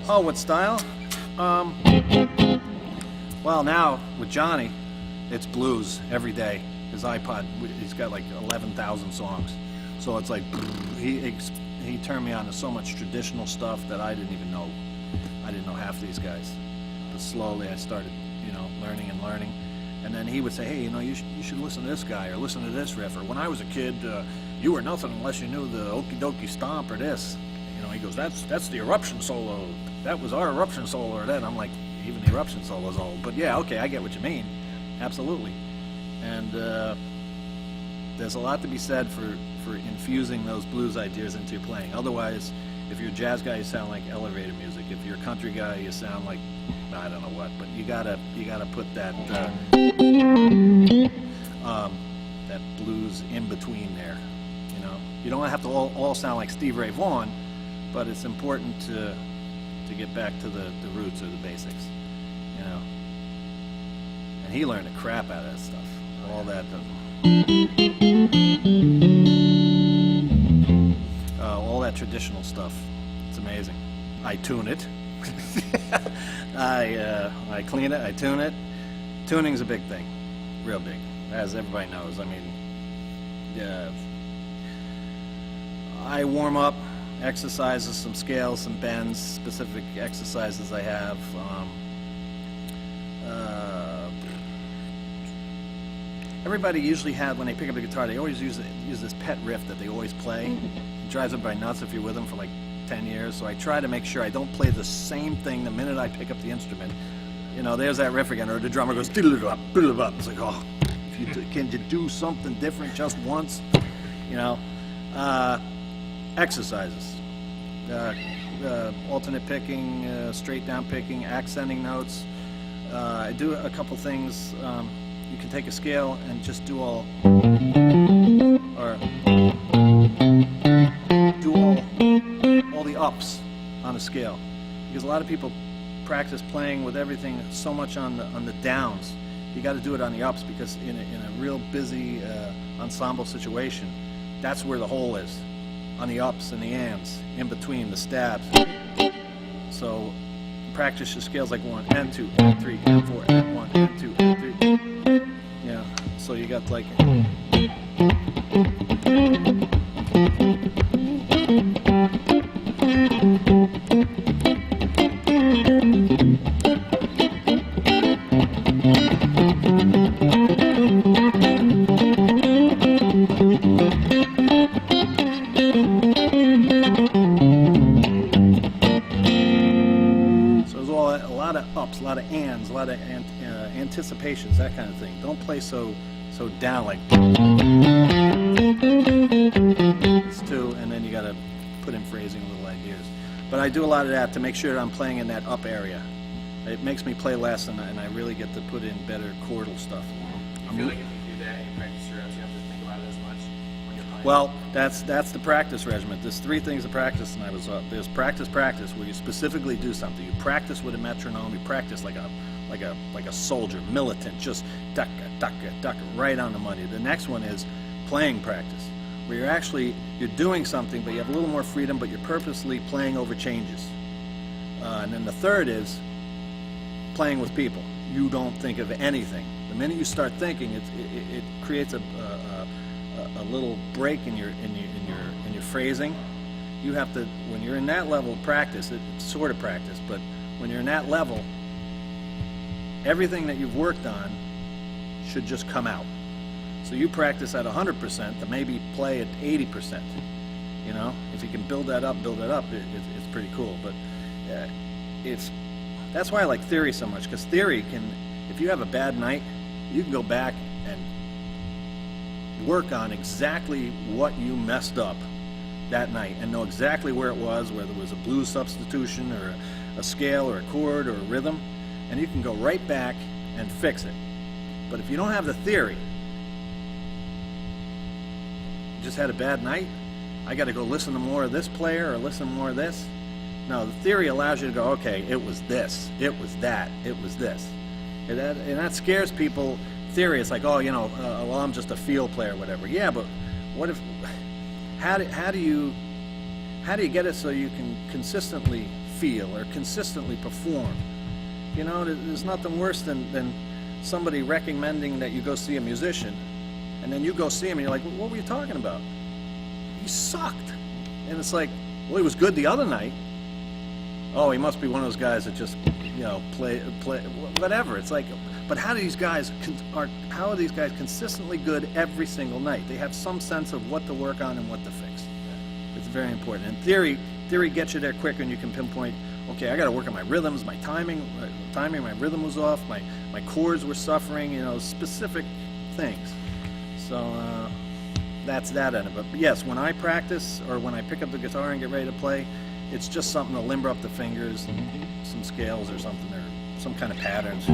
Oh, what style? Well, now with Johnny, it's blues every day. His iPod, he's got like 11,000 songs. So it's like, he turned me on to so much traditional stuff that I didn't even know. I didn't know half these guys. But slowly I started, learning and learning. And then he would say, hey, you should listen to this guy or listen to this riff. Or when I was a kid, you were nothing unless you knew the Okie Dokie Stomp or this. He goes, that's the Eruption solo. That was our Eruption solo or that. I'm like, even the Eruption solo's old. But yeah, okay, I get what you mean. Absolutely. And there's a lot to be said for infusing those blues ideas into your playing. Otherwise, if you're a jazz guy, you sound like elevator music. If you're a country guy, you sound like, I don't know what. But you gotta put that that blues in between there. You don't have to all sound like Stevie Ray Vaughan, but it's important to get back to the roots or the basics. And he learned the crap out of that stuff. All that. All that traditional stuff. It's amazing. I tune it. I clean it. I tune it. Tuning's a big thing, real big, as everybody knows. I mean, I warm up, exercises, some scales, some bends, specific exercises I have. Everybody usually when they pick up a guitar, they always use this pet riff that they always play. It drives everybody nuts if you're with them for like 10 years. So I try to make sure I don't play the same thing the minute I pick up the instrument. There's that riff again, or the drummer goes diddle-up, diddle-up. It's like, oh, can you do something different just once? Exercises. Alternate picking, straight down picking, accenting notes. I do a couple things. You can take a scale and just do all the ups on a scale, because a lot of people practice playing with everything so much on the downs. You got to do it on the ups, because in a real busy ensemble situation, that's where the hole is, on the ups and the ands, in between the stabs. So practice your scales like 1 and 2 and 3 and 4 and 1 and 2 and 3. So you got like. A lot of ands, a lot of anticipations, that kind of thing. Don't play so down like it's 2, and then you got to put in phrasing, little ideas. But I do a lot of that to make sure that I'm playing in that up area. It makes me play less, and I really get to put in better chordal stuff. You feel like if you do that and you practice your reps, you have to think about it as much when you're playing? Well, that's the practice regimen. There's 3 things to practice, and there's practice, where you specifically do something. You practice with a metronome. You practice like a soldier, militant, just duck, right on the money. The next one is playing practice, where you're doing something, but you have a little more freedom, but you're purposely playing over changes. And then the third is playing with people. You don't think of anything. The minute you start thinking, it creates a little break in your phrasing. You have to, when you're in that level of practice, it's sort of practice, but when you're in that level, everything that you've worked on should just come out. So you practice at 100% to maybe play at 80%. If you can build that up, it's pretty cool. But that's why I like theory so much, because theory if you have a bad night, you can go back and work on exactly what you messed up that night and know exactly where it was, whether it was a blues substitution or a scale or a chord or a rhythm, and you can go right back and fix it. But if you don't have the theory, you just had a bad night, I got to go listen to more of this player or listen to more of this. No, the theory allows you to go, okay, it was this, it was that, it was this. And that scares people. Theory, it's like, well, I'm just a field player or whatever. Yeah, but what if, how do you get it so you can consistently feel or consistently perform. You know, there's nothing worse than somebody recommending that you go see a musician, and then you go see him and you're like, what were you talking about? He sucked. And it's like, well, he was good the other night. Oh, he must be one of those guys that just, you know, play whatever. It's like, but how are these guys consistently good every single night? They have some sense of what to work on and what to fix. It's very important. And theory gets you there quicker, and you can pinpoint, okay, I got to work on my rhythms, my timing, my rhythm was off, my chords were suffering, you know, specific things. So that's that end of it. But yes, when I practice or when I pick up the guitar and get ready to play, it's just something to limber up the fingers, some scales or something, or some kind of patterns.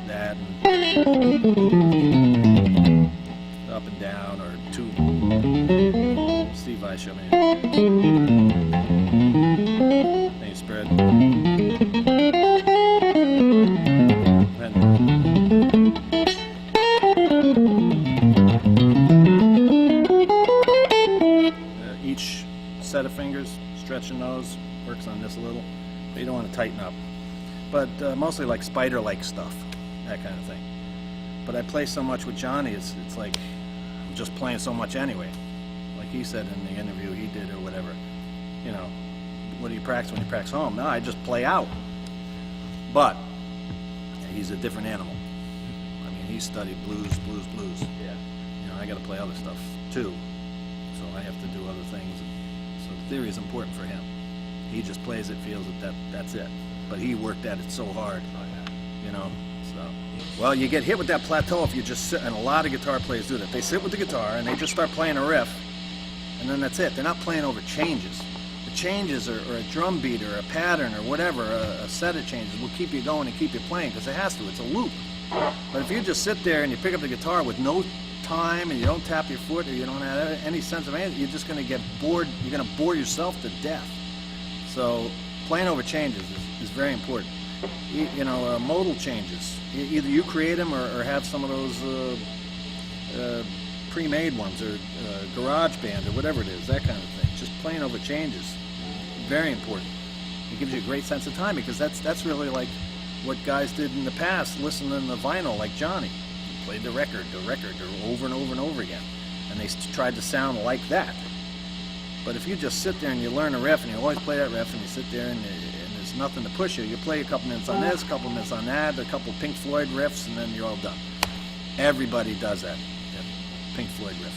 That, and up and down, or two. Steve Vai show me. Then you spread. Each set of fingers, stretching those, works on this a little. But you don't want to tighten up. But mostly like spider-like stuff, that kind of thing. But I play so much with Johnny, it's like I'm just playing so much anyway. Like he said in the interview he did or whatever. You know, what do you practice when you practice home? No, I just play out. But he's a different animal. I mean, he studied blues. Yeah. You know, I got to play other stuff too. So I have to do other things. So theory is important for him. He just plays it, feels it, that's it. But he worked at it so hard, Oh, yeah. you know. So, well, you get hit with that plateau if you just sit, and a lot of guitar players do that. They sit with the guitar and they just start playing a riff, and then that's it. They're not playing over changes. The changes or a drum beat or a pattern or whatever, a set of changes will keep you going and keep you playing because it has to. It's a loop. But if you just sit there and you pick up the guitar with no time and you don't tap your foot or you don't have any sense of anything, you're just going to get bored. You're going to bore yourself to death. So playing over changes is very important. You know, modal changes. Either you create them or have some of those pre-made ones or garage band or whatever it is, that kind of thing. Just playing over changes, very important. It gives you a great sense of time because that's really like what guys did in the past, listening to vinyl like Johnny. He played the record over and over and over again. And they tried to sound like that. But if you just sit there and you learn a riff and you always play that riff and you sit there and there's nothing to push you, you play a couple minutes on this, a couple minutes on that, a couple Pink Floyd riffs, and then you're all done. Everybody does that. Pink Floyd riff.